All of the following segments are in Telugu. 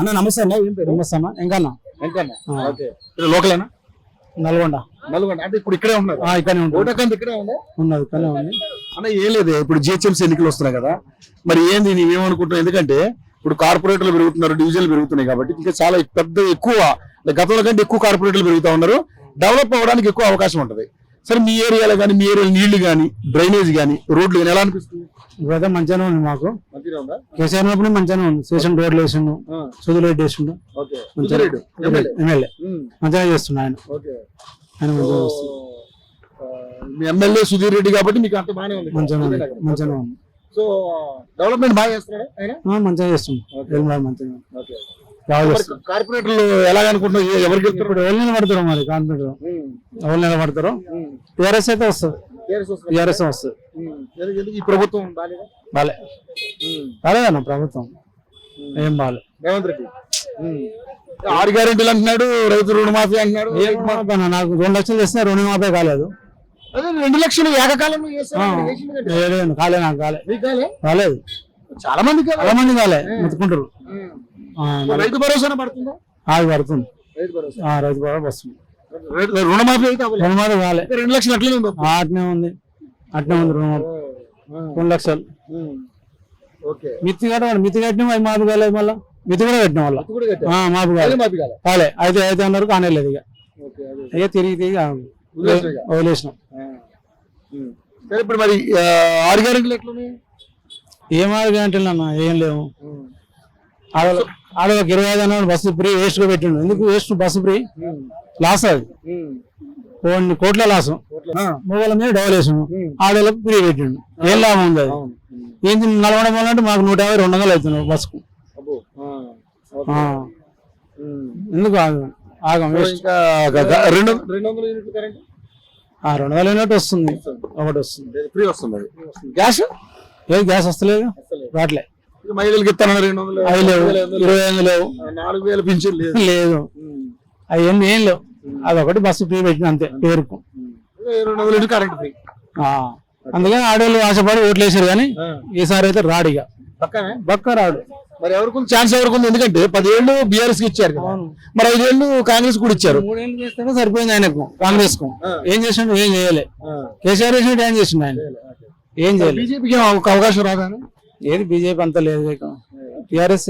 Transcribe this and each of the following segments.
అన్న నమస్తే అన్న, ఏం పేరు? నమస్తే అన్న. ఎంకన్నా ఓకే. లోకలేనా? నల్గొండ. నల్గొండ అంటే ఇప్పుడు ఇక్కడే ఉన్నారు. ఇక్కడనే ఓటకంత ఇక్కడే ఉందా? ఉన్నది ఇక్కడనే ఉంది అన్న ఏం లేదు, ఇప్పుడు జిహెచ్ఎంసీ ఎన్నికలు వస్తున్నాయి కదా, మరి ఏంది నీవేమనుకుంటున్నావు? ఎందుకంటే ఇప్పుడు కార్పొరేటర్లు పెరుగుతున్నారు, డివిజన్లు పెరుగుతున్నాయి కాబట్టి ఇంకా చాలా ఎక్కువ గతంలో కంటే ఎక్కువ కార్పొరేటర్లు పెరుగుతా ఉన్నారు, డెవలప్ అవ్వడానికి ఎక్కువ అవకాశం ఉంటుంది. సరే మీ ఏరియాలో కానీ, మీ ఏరియాలో నీళ్లు కానీ, డ్రైనేజ్ కానీ, రోడ్లు కానీ ఎలా అనిపిస్తుంది? ఇప్పుడైతే మంచిగానే ఉంది మాకు. మంచిగా ఉందా? కేసీఆర్ ఉన్నప్పుడు మంచిగానే ఉంది. స్టేషన్ రోడ్లు వేసిండు, సుధులు రెడ్డి వేసిండు, ఎమ్మెల్యే మంచిగా చేస్తుండు ఆయన. ఆయన మంచిగా చేస్తుంది. మీ ఎమ్మెల్యే సుధీర్ రెడ్డి కాబట్టి మీకు అంత బాగానే ఉంది. మంచిగానే ఉంది. సో డెవలప్మెంట్ బాగా చేస్తున్నాడు ఆయన. మంచిగా చేస్తుంది. మంచిగా కార్పొరేటర్లు ఎలాగనుకుంటున్నారు? ఎవరికి ఇప్పుడు ఎవరు నిలబడతారు మరి? కార్పొరేటర్ ఎవరు నిలబడతారు? టీఆర్ఎస్ అయితే వస్తుంది. టీఆర్ఎస్ వస్తుంది. ఈ ప్రభుత్వం బాలేదన్న ప్రభుత్వం, ఏం బాలే. రేవంత్ రెడ్డి 6 గ్యారెంటీలు అంటున్నాడు, రైతు రుణమాఫీ అంటున్నాడు. నాకు 2 లక్షలు చేస్తే రుణమాఫీ కాలేదు. అదే 2 లక్షలు ఏకకాలంలో కాలే, నాకు కాలేదు. చాలా మంది కాలే, ముట్టుకుంటారు. రైతు భరోసా పడుతుందా? అది పడుతుంది. రైతు భరోసా వస్తుంది. రుణమాఫీ అయితే రుణమాఫీ కాలే. 2 లక్షలు అట్లనే ఉంది. అట్నే ఉంది రుణమాఫీ 2 లక్షలు. మిత్తి కట్టిన అవి మాఫీ కాలేదు. మళ్ళీ మిత్తి కూడా కట్టిన వాళ్ళ మాఫీ కాలే. అయితే అన్నారు, కానేలేదు. ఇక తిరిగి వదిలేసినాం. సరే ఇప్పుడు మరి 6 గ్యారెంటీలు ఎట్లున్నాయి? ఏం 6 గ్యారెంటీలు అన్న? ఏం లేవు. ఆడవాళ్ళకి 25 అన్నాడు బస్సు ఫ్రీ, వేస్ట్ గా పెట్టిండు. ఎందుకు వేస్ట్? బస్సు ఫ్రీ లాస్, అది కోట్ల లాస్. మొగల మీద డబల్ వేసాము, ఆడవాళ్ళకి ఫ్రీ పెట్టిండు. ఏం లాభం ఉంది? అది ఏంటి? నల్గొండ పోవాలంటే మాకు 150-200 అవుతున్నాయి బస్సుకు. ఎందుకు ఆగం? 200 యూనిట్ వస్తుంది, ఒకటి వస్తుంది, ఫ్రీ వస్తుంది. గ్యాస్ గ్యాస్ వస్తలేదు, రావట్లే. మహిళలకు ఇస్తాను 25 లేవు, 4000 పింఛన్ లేదు. అవన్నీ ఏం లేవు. అదొకటి బస్సు ఫ్రీ పెట్టిన, అంతే పేరుకు. 200 కరెంట్ ఫ్రీ. అందుకని ఆడవాళ్ళు ఆశపడి ఓట్లు వేసారు, కానీ ఈసారి అయితే రాడు. ఇక పక్క రాడు. మరి ఎవరికి ఛాన్స్ ఎవరికి ఉంది? ఎందుకంటే 10 ఏళ్ళు బీఆర్ఎస్ కి ఇచ్చారు, మరి 5 ఏళ్ళు కాంగ్రెస్ కూడా ఇచ్చారు. 3 ఏళ్ళు చేస్తే సరిపోయింది ఆయనకు. కాంగ్రెస్ కు ఏం చేసిండు? ఏం చేయలే. కేసీఆర్ చేసినట్టు ఏం చేసిండు? ఆయన ఏం చేయలేదు. బీజేపీకి ఒక అవకాశం రాదా? ఏది బీజేపీ అంతా లేదు. టీఆర్ఎస్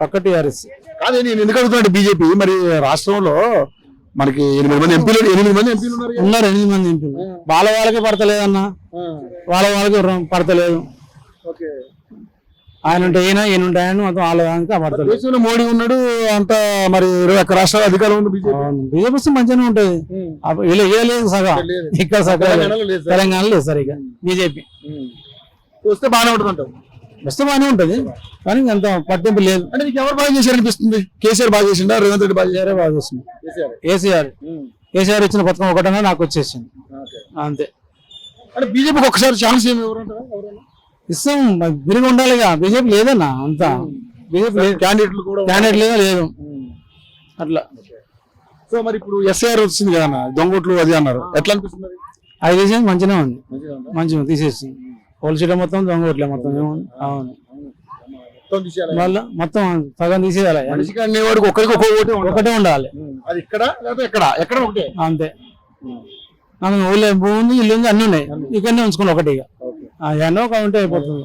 పక్క టీఆర్ఎస్ కాదు. నేను ఎందుకు అడుగుతున్నా, బీజేపీ మరి రాష్ట్రంలో మనకి 8 మంది ఎంపీలు ఉన్నారు. 8 మంది ఎంపీలు. వాళ్ళకి పడతలేదన్న, వాళ్ళకి పడతలేదు. ఆయన ఉంటే ఈయన ఉంటే ఆయన, మొత్తం వాళ్ళకి పడతలేదు. దేశంలో మోడీ ఉన్నాడు, అంత మరి 21 రాష్ట్రాల అధికారం ఉంది. బీజేపీ వస్తే మంచిగానే ఉంటది. లేదు సగం ఇక్కడ, సగం తెలంగాణలో లేదు సార్. ఇక బీజేపీ వస్తే బాగానే ఉంటుంది అంటారు. వస్తే బాగానే ఉంటది, కానీ అంత పట్టింపు లేదు. అంటే నీకు ఎవరు బాగా చేశారు అనిపిస్తుంది? కేసీఆర్ బాగా చేసిండా, రేవంత్ రెడ్డి బాగా చేసింది? కేసీఆర్ ఇచ్చిన పథకం ఒకటన్నా నాకు వచ్చేసింది, అంతే. అంటే బీజేపీకి ఒకసారి ఛాన్స్ ఇస్తాం, విరిగి ఉండాలిగా. బీజేపీ లేదన్నా, అంతా బీజేపీ క్యాండిడేట్ లేదు అట్లా. సో మరి ఇప్పుడు ఎస్ఐఆర్ వచ్చింది కదా, దొంగోట్లు అది అన్నారు, ఎట్లా అనిపిస్తుంది? అది తీసేసి మంచిగా ఉంది, మంచిగా తీసేసి పోలీసులు మొత్తం దొంగోట్లే మొత్తం. అవును, మళ్ళీ మొత్తం సగం తీసేయాలి. ఒకటే ఉండాలి, అది ఇక్కడ ఎక్కడ ఒకటే, అంతే. నాకు ఊళ్ళో భూమి ఉంది, ఇల్లు ఉంది, అన్ని ఉన్నాయి. ఇక్కడనే ఉంచుకుని ఒకటి. ఇక ఎన్నో ఉంటే అయిపోతుంది.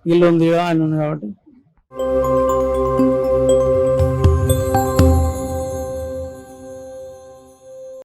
ఇల్లు ఉంది, ఆయన ఉంది కాబట్టి